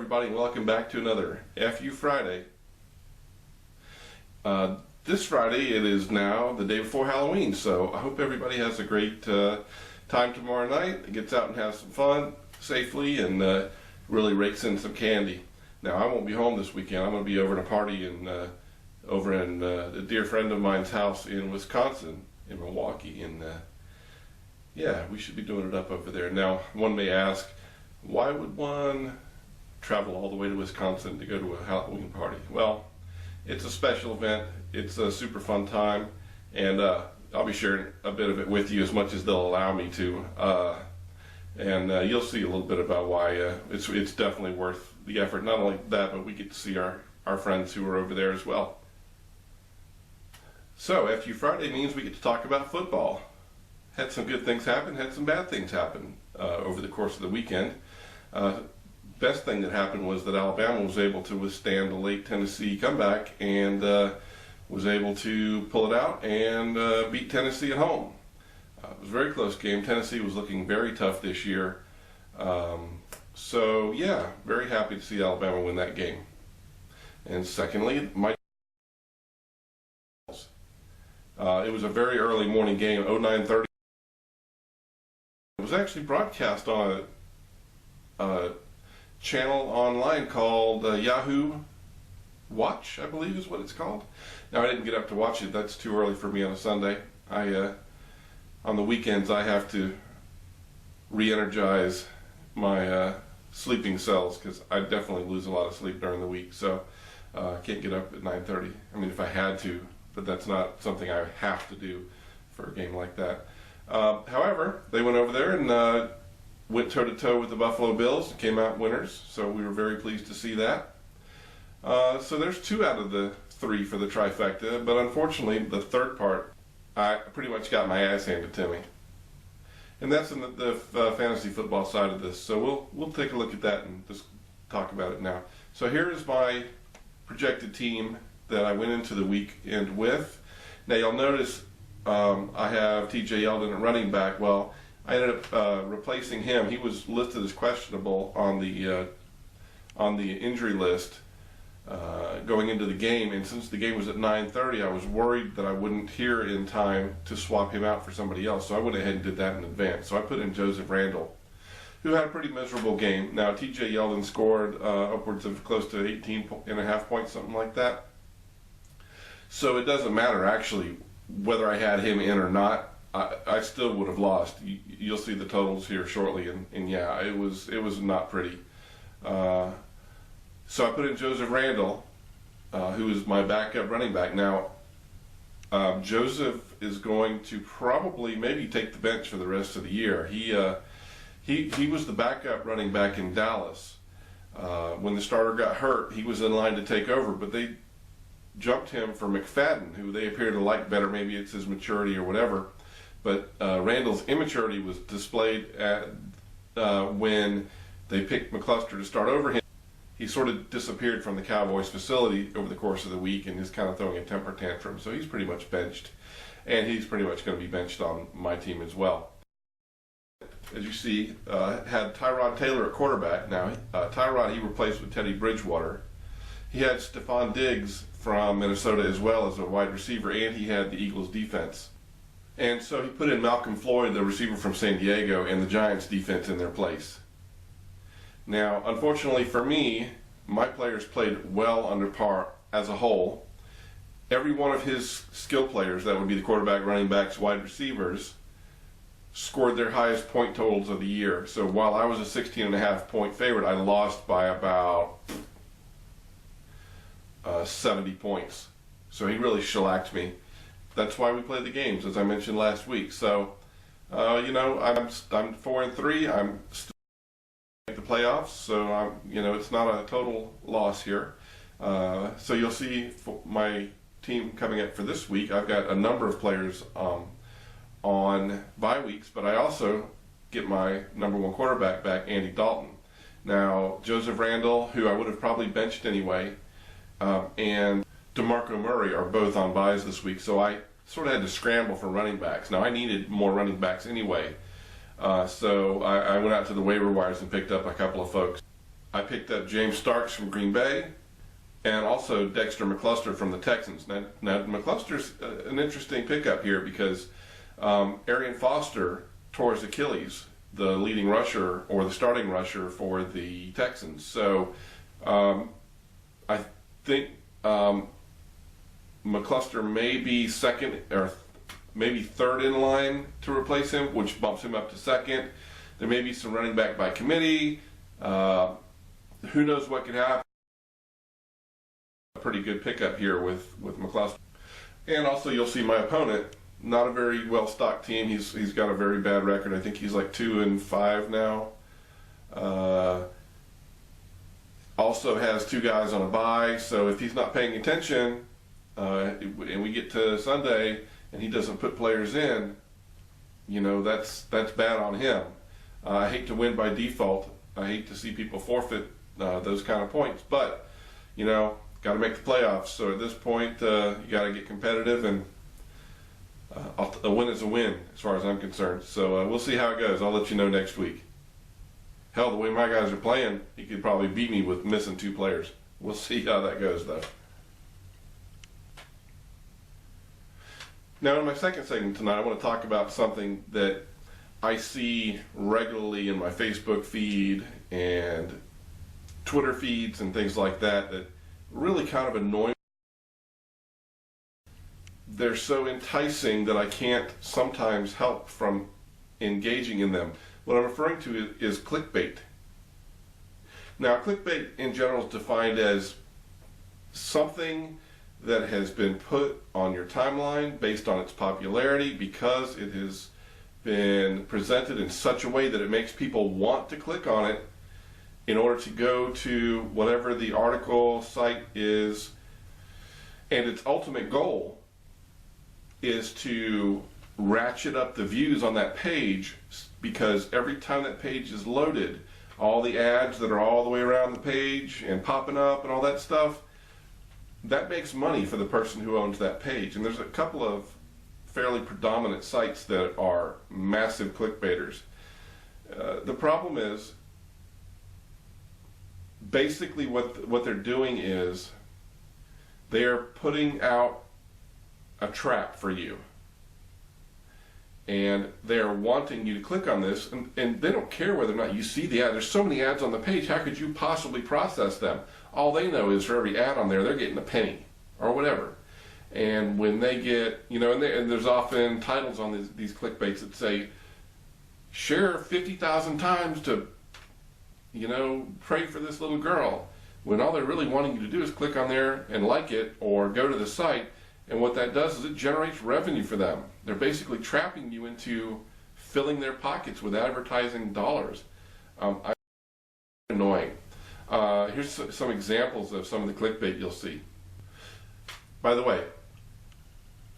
everybody, and welcome back to another FU Friday. This Friday, it is now the day before Halloween, so I hope everybody has a great time tomorrow night, gets out and has some fun safely, and really rakes in some candy. Now, I won't be home this weekend. I'm going to be over at a party over in a dear friend of mine's house in Wisconsin, in Milwaukee, and yeah, we should be doing it up over there. Now, one may ask, why would one travel all the way to Wisconsin to go to a Halloween party? Well, it's a special event, it's a super fun time, and I'll be sharing a bit of it with you as much as they'll allow me to, and you'll see a little bit about why it's definitely worth the effort. Not only that, but we get to see our friends who are over there as well. So, FU Friday means we get to talk about football. Had some good things happen, had some bad things happen over the course of the weekend. Best thing that happened was that Alabama was able to withstand the late Tennessee comeback and was able to pull it out and beat Tennessee at home. It was a very close game. Tennessee was looking very tough this year. So yeah, very happy to see Alabama win that game. And secondly, it was a very early morning game, 09:30. It was actually broadcast on a channel online called Yahoo Watch, I believe is what it's called. Now, I didn't get up to watch it. That's too early for me on a Sunday. On the weekends, I have to re-energize my sleeping cells because I definitely lose a lot of sleep during the week. So I can't get up at 9:30. I mean, if I had to, but that's not something I have to do for a game like that. However, they went over there and went toe-to-toe with the Buffalo Bills and came out winners, so we were very pleased to see that. So there's 2 out of the 3 for the trifecta, but unfortunately the third part, I pretty much got my ass handed to me. And that's in the fantasy football side of this, so we'll take a look at that and just talk about it now. So here is my projected team that I went into the weekend with. Now you'll notice I have TJ Yeldon at running back. Well, I ended up replacing him. He was listed as questionable on the injury list going into the game, and since the game was at 9:30, I was worried that I wouldn't hear in time to swap him out for somebody else, so I went ahead and did that in advance. So I put in Joseph Randall, who had a pretty miserable game. Now, TJ Yeldon scored upwards of close to 18.5 points, something like that. So it doesn't matter, actually, whether I had him in or not. I still would have lost. You'll see the totals here shortly, and yeah, it was not pretty. So I put in Joseph Randall, who is my backup running back. Now, Joseph is going to probably maybe take the bench for the rest of the year. He was the backup running back in Dallas. When the starter got hurt, he was in line to take over, but they jumped him for McFadden, who they appear to like better. Maybe it's his maturity or whatever. But Randall's immaturity was displayed when they picked McCluster to start over him. He sort of disappeared from the Cowboys facility over the course of the week and is kind of throwing a temper tantrum. So he's pretty much benched. And he's pretty much going to be benched on my team as well. As you see, had Tyrod Taylor at quarterback. Now, Tyrod, he replaced with Teddy Bridgewater. He had Stephon Diggs from Minnesota as well as a wide receiver, and he had the Eagles defense. And so he put in Malcolm Floyd, the receiver from San Diego, and the Giants defense in their place. Now, unfortunately for me, my players played well under par as a whole. Every one of his skill players, that would be the quarterback, running backs, wide receivers, scored their highest point totals of the year. So while I was a 16.5 point favorite, I lost by about 70 points. So he really shellacked me. That's why we play the games, as I mentioned last week. So, you know, I'm 4-3. I'm still make the playoffs, so you know, it's not a total loss here. So you'll see my team coming up for this week. I've got a number of players on bye weeks, but I also get my #1 quarterback back, Andy Dalton. Now, Joseph Randall, who I would have probably benched anyway, and DeMarco Murray are both on byes this week, so I sort of had to scramble for running backs. Now, I needed more running backs anyway, so I went out to the waiver wires and picked up a couple of folks. I picked up James Starks from Green Bay, and also Dexter McCluster from the Texans. Now McCluster's an interesting pickup here because Arian Foster tore his Achilles, the leading rusher or the starting rusher for the Texans. So I think McCluster may be second or maybe third in line to replace him, which bumps him up to second. There may be some running back by committee. Who knows what could happen. A pretty good pickup here with McCluster. And also you'll see my opponent, not a very well stocked team. He's got a very bad record. I think he's like 2-5 now. Also has 2 guys on a bye, so if he's not paying attention and we get to Sunday and he doesn't put players in, you know, that's bad on him. I hate to win by default. I hate to see people forfeit those kind of points, but you know, got to make the playoffs. So at this point, you got to get competitive, and a win is a win as far as I'm concerned. So we'll see how it goes. I'll let you know next week. Hell, the way my guys are playing, he could probably beat me with missing 2 players. We'll see how that goes, though. Now, in my second segment tonight, I want to talk about something that I see regularly in my Facebook feed and Twitter feeds and things like that that really kind of annoy me. They're so enticing that I can't sometimes help from engaging in them. What I'm referring to is clickbait. Now, clickbait in general is defined as something that has been put on your timeline based on its popularity because it has been presented in such a way that it makes people want to click on it in order to go to whatever the article site is, and its ultimate goal is to ratchet up the views on that page, because every time that page is loaded, all the ads that are all the way around the page and popping up and all that stuff, that makes money for the person who owns that page. And there's a couple of fairly predominant sites that are massive clickbaiters. The problem is, basically what they're doing is they are putting out a trap for you, and they're wanting you to click on this, and they don't care whether or not you see the ad. There's so many ads on the page, how could you possibly process them? All they know is for every ad on there, they're getting a penny or whatever. And when they get, you know, and there's often titles on these clickbaits that say, share 50,000 times to, you know, pray for this little girl, when all they're really wanting you to do is click on there and like it or go to the site. And what that does is it generates revenue for them. They're basically trapping you into filling their pockets with advertising dollars. Annoying. Here's some examples of some of the clickbait you'll see. By the way,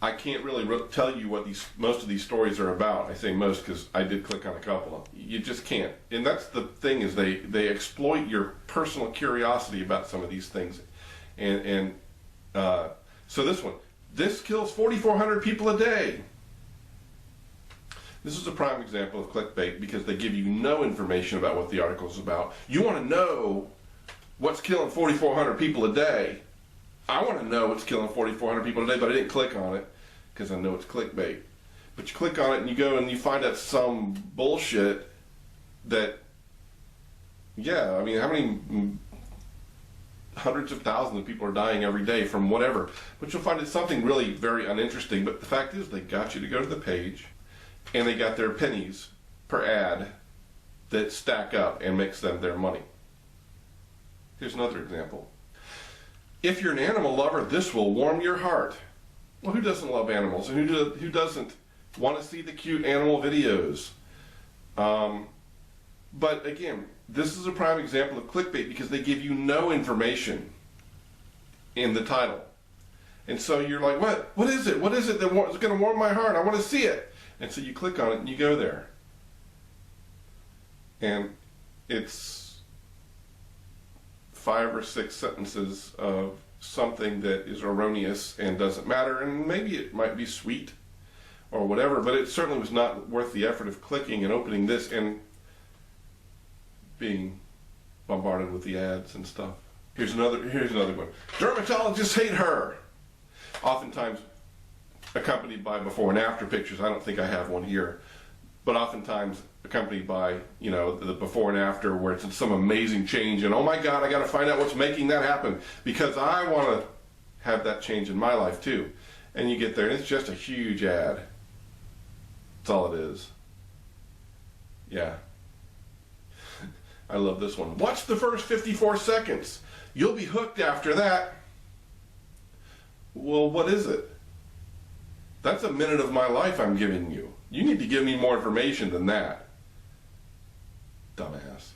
I can't really tell you what most of these stories are about. I say most because I did click on a couple of them. You just can't. And that's the thing, is they exploit your personal curiosity about some of these things. And so this kills 4,400 people a day. This is a prime example of clickbait because they give you no information about what the article is about. You want to know what's killing 4,400 people a day. I want to know what's killing 4,400 people a day, but I didn't click on it because I know it's clickbait. But you click on it and you go and you find out some bullshit that, yeah, I mean, how many hundreds of thousands of people are dying every day from whatever. But you'll find it's something really very uninteresting. But the fact is, they got you to go to the page, and they got their pennies per ad that stack up and makes them their money. Here's another example. If you're an animal lover, this will warm your heart. Well, who doesn't love animals? And who doesn't want to see the cute animal videos? But again, this is a prime example of clickbait because they give you no information in the title. And so you're like, what is it? What is it that's going to warm my heart? I want to see it. And so you click on it and you go there. And it's 5 or 6 sentences of something that is erroneous and doesn't matter, and maybe it might be sweet or whatever, but it certainly was not worth the effort of clicking and opening this and being bombarded with the ads and stuff. Here's another one. Dermatologists hate her. Oftentimes accompanied by before and after pictures. I don't think I have one here, but oftentimes accompanied by, you know, the before and after where it's some amazing change and oh my God, I got to find out what's making that happen because I want to have that change in my life too. And you get there and it's just a huge ad. That's all it is. Yeah. I love this one. Watch the first 54 seconds. You'll be hooked after that. Well, what is it? That's a minute of my life I'm giving you. You need to give me more information than that. Dumbass.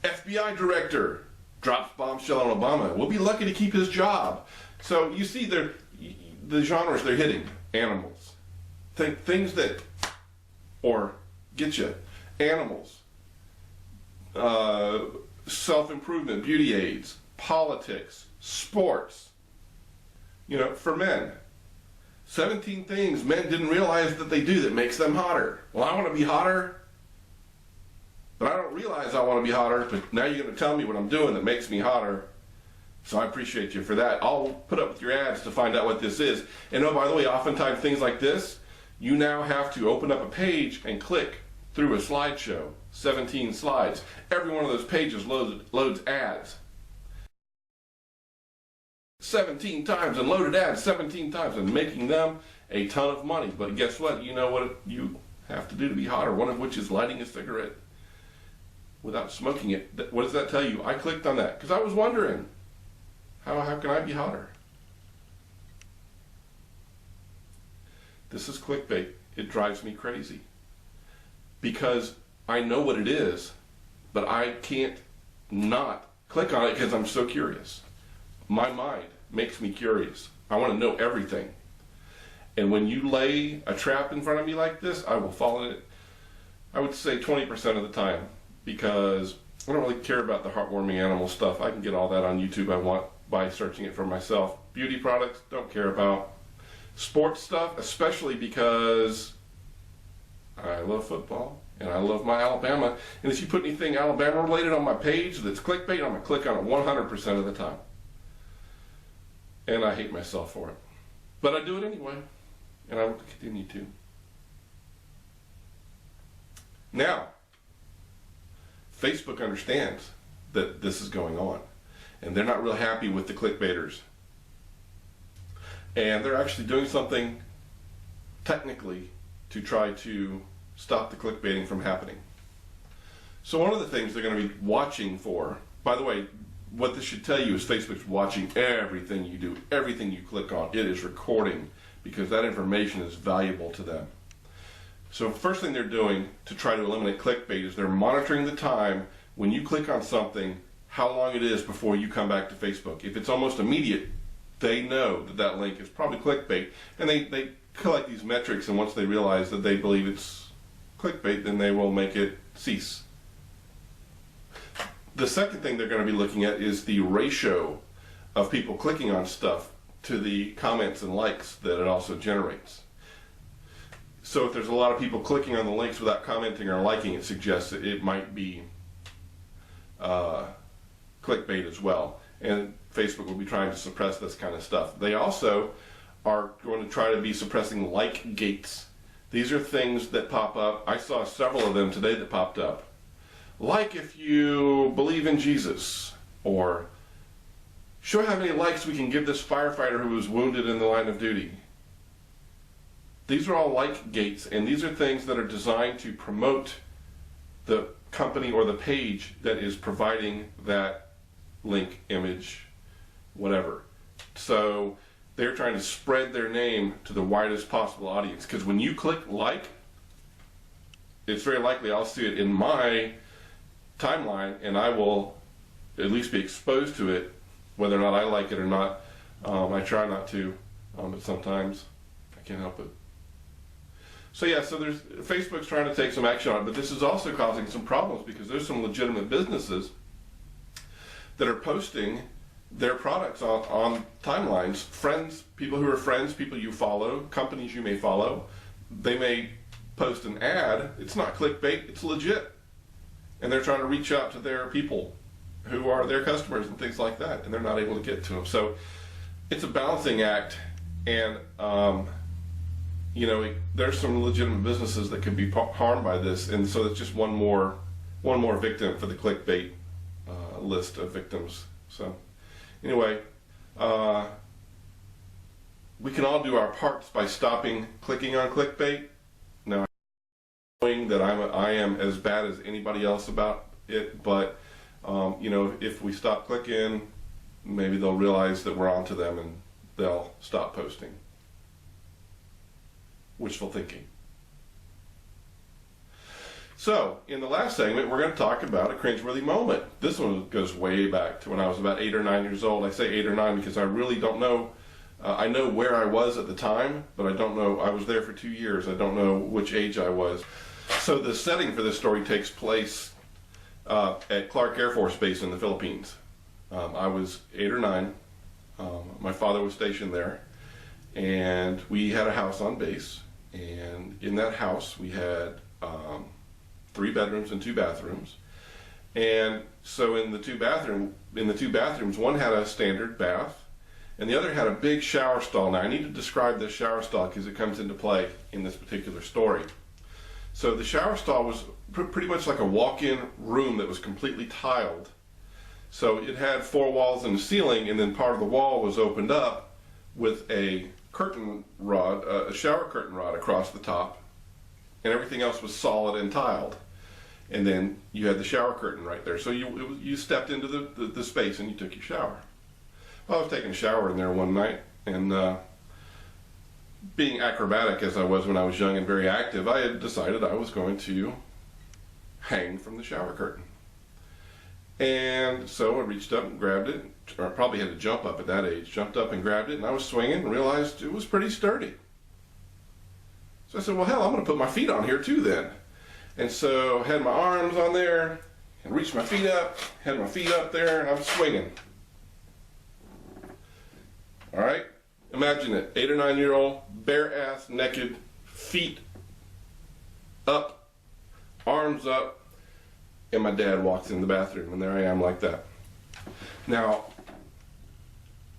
FBI director drops bombshell on Obama. We'll be lucky to keep his job. So you see the genres they're hitting. Animals. Things that, or get you. Animals. Self-improvement, beauty aids, politics, sports. You know, for men. 17 things men didn't realize that they do that makes them hotter. Well, I want to be hotter, but I don't realize I want to be hotter, but now you're going to tell me what I'm doing that makes me hotter. So I appreciate you for that. I'll put up with your ads to find out what this is. And oh, by the way, oftentimes things like this, you now have to open up a page and click through a slideshow. 17 slides. Every one of those pages loads ads. 17 times and loaded ads 17 times and making them a ton of money. But guess what? You know what you have to do to be hotter, one of which is lighting a cigarette without smoking it. What does that tell you? I clicked on that because I was wondering, how can I be hotter? This is clickbait. It drives me crazy because I know what it is, but I can't not click on it because I'm so curious. My mind makes me curious. I want to know everything. And when you lay a trap in front of me like this, I will fall in it, I would say 20% of the time, because I don't really care about the heartwarming animal stuff. I can get all that on YouTube I want by searching it for myself. Beauty products, don't care about. Sports stuff, especially because I love football and I love my Alabama. And if you put anything Alabama related on my page that's clickbait, I'm going to click on it 100% of the time. And I hate myself for it. But I do it anyway. And I will continue to. Now, Facebook understands that this is going on. And they're not real happy with the clickbaiters. And they're actually doing something technically to try to stop the clickbaiting from happening. So one of the things they're going to be watching for, by the way, what this should tell you is Facebook's watching everything you do, everything you click on. It is recording because that information is valuable to them. So first thing they're doing to try to eliminate clickbait is they're monitoring the time when you click on something, how long it is before you come back to Facebook. If it's almost immediate, they know that that link is probably clickbait, and they collect these metrics, and once they realize that they believe it's clickbait, then they will make it cease. The second thing they're going to be looking at is the ratio of people clicking on stuff to the comments and likes that it also generates. So if there's a lot of people clicking on the links without commenting or liking, it suggests that it might be clickbait as well. And Facebook will be trying to suppress this kind of stuff. They also are going to try to be suppressing like gates. These are things that pop up. I saw several of them today that popped up. Like if you believe in Jesus, or show how many likes we can give this firefighter who was wounded in the line of duty. These are all like gates, and these are things that are designed to promote the company or the page that is providing that link, image, whatever. So they're trying to spread their name to the widest possible audience, because when you click like, it's very likely I'll see it in my timeline, and I will at least be exposed to it, whether or not I like it or not. I try not to, but sometimes I can't help it. So yeah, so Facebook's trying to take some action on it, but this is also causing some problems because there's some legitimate businesses that are posting their products on timelines. Friends, people who are friends, people you follow, companies you may follow, they may post an ad. It's not clickbait, it's legit. and they're trying to reach out to their people who are their customers and things like that, and they're not able to get to them. So it's a balancing act, and you know, there's some legitimate businesses that could be harmed by this, and so it's just one more victim for the clickbait list of victims. So anyway, we can all do our parts by stopping clicking on clickbait. Now, knowing that I am as bad as anybody else about it, but you know, if we stop clicking, maybe they'll realize that we're onto them and they'll stop posting. Wishful thinking. So, in the last segment, we're going to talk about a cringeworthy moment. This one goes way back to when I was about 8 or 9 years old. I say 8 or 9 because I really don't know. I know where I was at the time, but I don't know. I was there for 2 years. I don't know which age I was. So the setting for this story takes place at Clark Air Force Base in the Philippines. I was 8 or 9. My father was stationed there, and we had a house on base. And in that house, we had 3 bedrooms and 2 bathrooms. And so in the two bathrooms, one had a standard bath, and the other had a big shower stall. Now I need to describe this shower stall because it comes into play in this particular story. So the shower stall was pretty much like a walk-in room that was completely tiled. So it had 4 walls and a ceiling, and then part of the wall was opened up with a curtain rod, a shower curtain rod across the top, and everything else was solid and tiled. And then you had the shower curtain right there. So you stepped into the space and you took your shower. Well, I was taking a shower in there one night, and being acrobatic as I was when I was young and very active, I had decided I was going to hang from the shower curtain. And so I reached up and grabbed it, or I probably had to jump up at that age, jumped up and grabbed it, and I was swinging and realized it was pretty sturdy. So I said, well, hell, I'm going to put my feet on here too then. And so I had my arms on there and reached my feet up, had my feet up there, and I'm swinging. All right, imagine it, 8 or 9 year old, bare ass, naked, feet up, arms up, and my dad walks in the bathroom, and there I am like that. Now,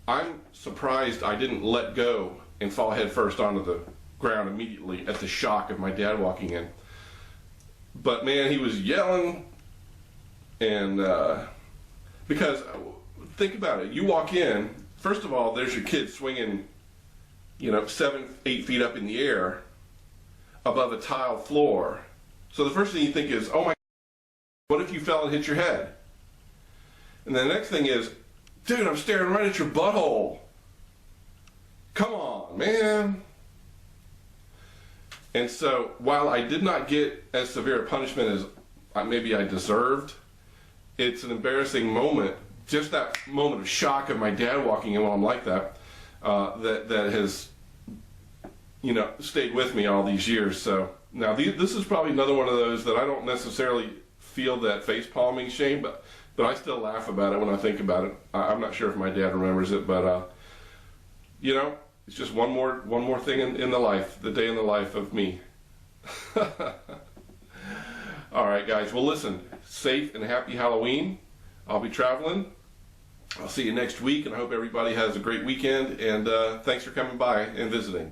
I'm surprised I didn't let go and fall head first onto the ground immediately at the shock of my dad walking in. But man, he was yelling, and because think about it, you walk in, first of all, there's your kid swinging, you know, 7, 8 feet up in the air above a tile floor. So the first thing you think is, oh my God, what if you fell and hit your head? And the next thing is, dude, I'm staring right at your butthole. Come on, man. And so while I did not get as severe a punishment as maybe I deserved, it's an embarrassing moment. Just that moment of shock of my dad walking in while I'm like that, that has, you know, stayed with me all these years. So now this is probably another one of those that I don't necessarily feel that face palming shame, but I still laugh about it when I think about it. I'm not sure if my dad remembers it, but you know, it's just one more thing in the life, the day in the life of me. All right, guys. Well, listen, safe and happy Halloween. I'll be traveling. I'll see you next week, and I hope everybody has a great weekend, and thanks for coming by and visiting.